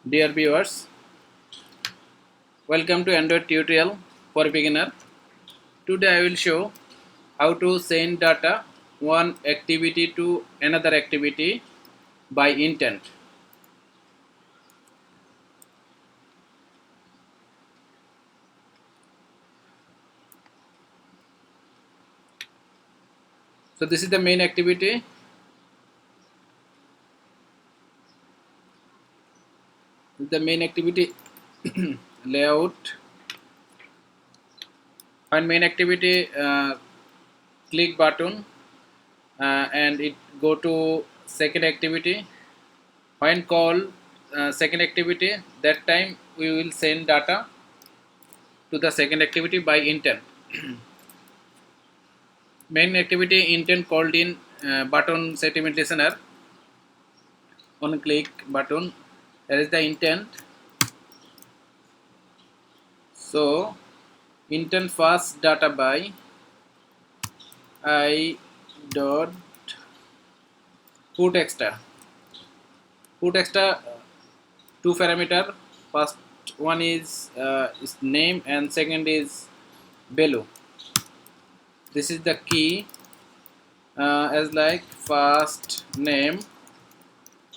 Dear viewers, welcome to Android tutorial for beginner. Today I will show how to send data one activity to another activity by intent. So this is the main activity. The main activity layout. On main activity, click button and it go to second activity. When call second activity, that time we will send data to the second activity by intent. Main activity intent called in button statement listener. On click button, there is the intent. So intent first data by I dot put extra. Put extra two parameter. First one is name and second is value. This is the key as like first name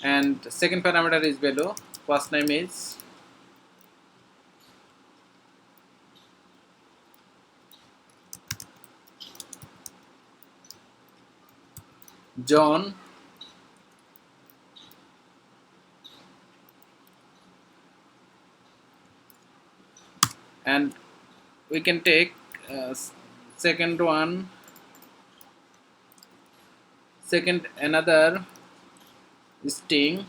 and second parameter is value. First name is John and we can take second one, second another string,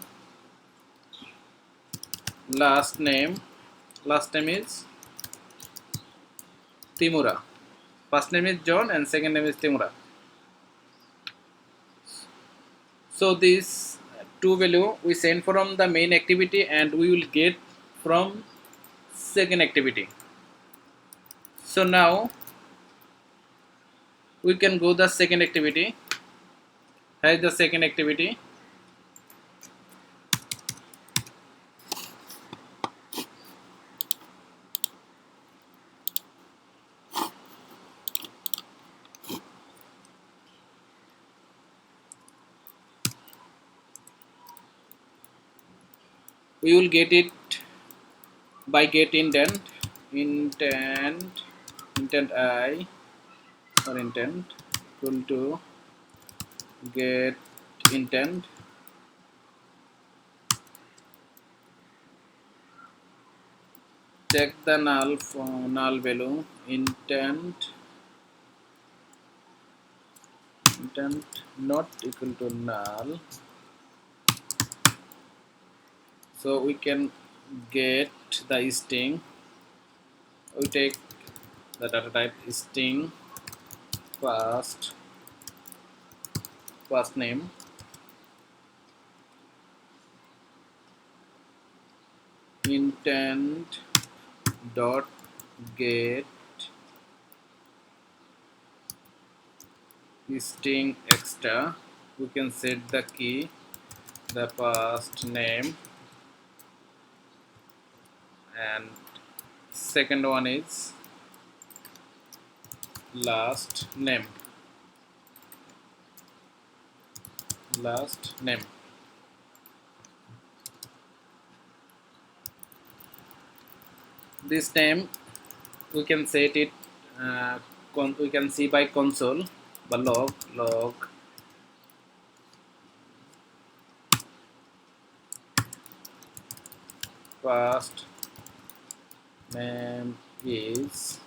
last name is Timura. First name is John and second name is Timura. So this two value we send from the main activity and we will get from second activity. So now we can go the second activity. Here is the second activity. We will get it by get intent I or intent equal to get intent check the null value intent not equal to null, so we can get the string. We take the data type string first name intent dot get string extra. We can set the key the first name and second one is last name. This name we can set it we can see by console by log first name is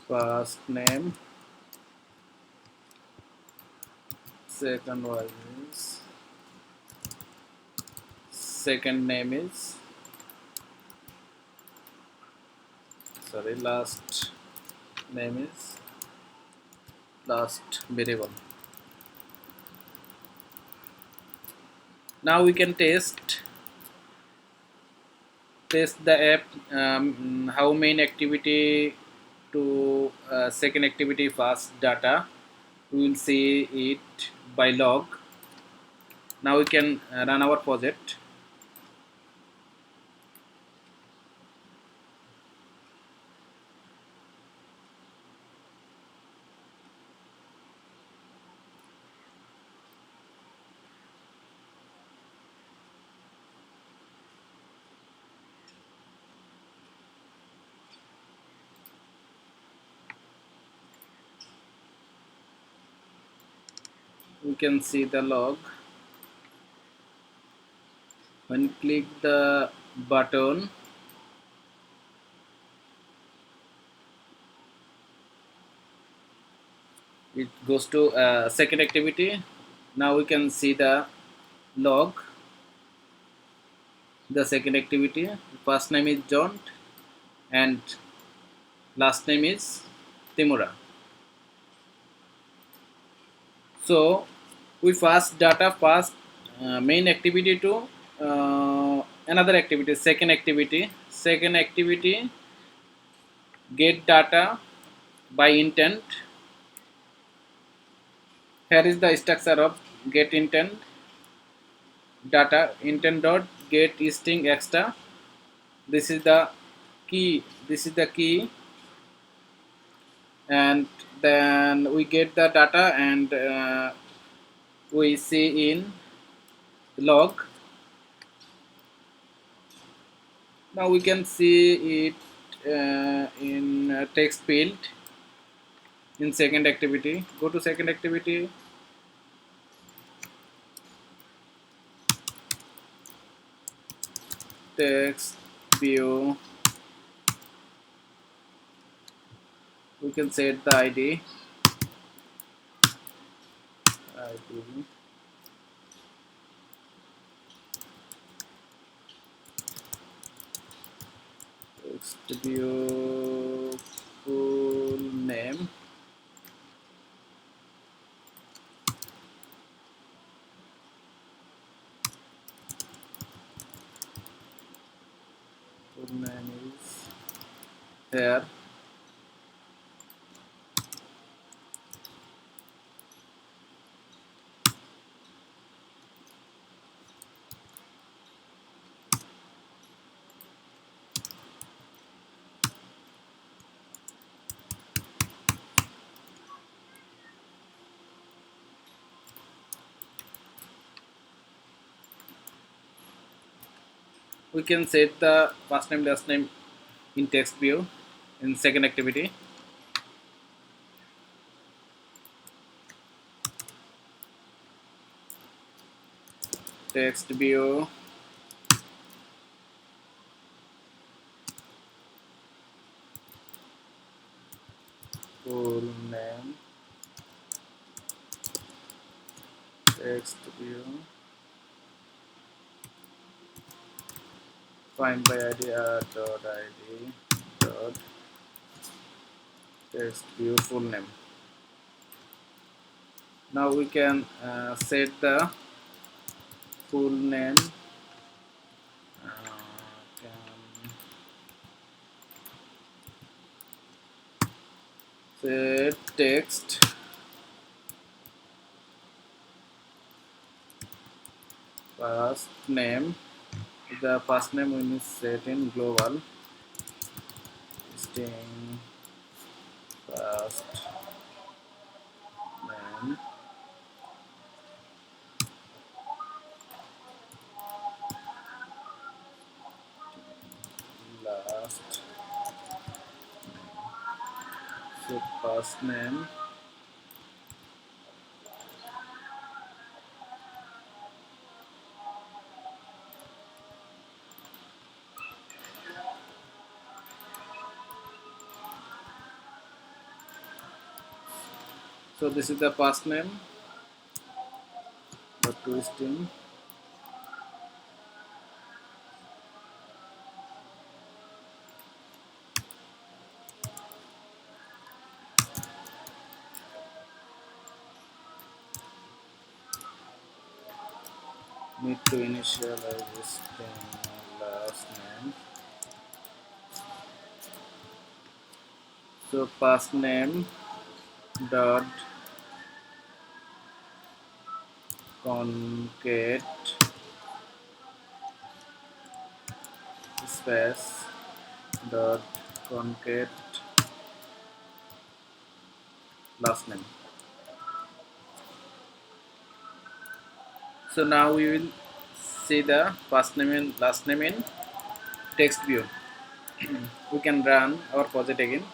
first name, second one is second name is last name is last variable. Now we can test the app how main activity to second activity fast data. We will see it by log. Now we can run our project. We can see the log. When you click the button, it goes to second activity. Now we can see the log. The second activity, first name is John and last name is Timura. So we pass data past main activity to another activity, second activity get data by intent. Here is the structure of get intent data. Intent dot get string extra. This is the key, and then we get the data, and we see in log. Now we can see it in text field in second activity. Go to second activity, text view. We can set the ID. Text view full name. Full name is here. We can set the first name last name in text view in second activity. Text view full name. Text view find by id dot id dot text view full name. Now we can set the full name. Can set text first name. The first name we need set in global string first name last. So first name so this is the first name, the two string. Need to initialize this last name. So pass name dot concat space dot concat last name. So now we will see the first name and last name in text view. We can run our project again.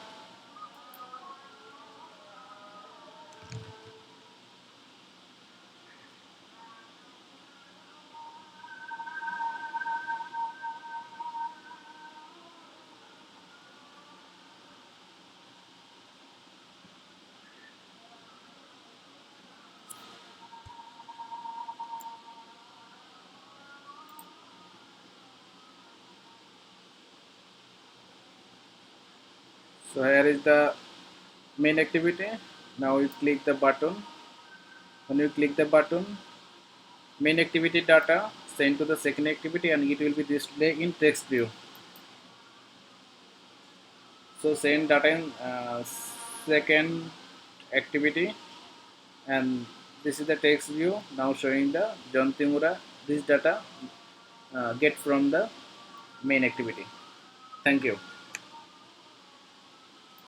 So here is the main activity. Now you click the button. When you click the button, main activity data sent to the second activity and it will be displayed in text view. So send data in second activity, and this is the text view now showing the John Timura. This data get from the main activity. Thank you.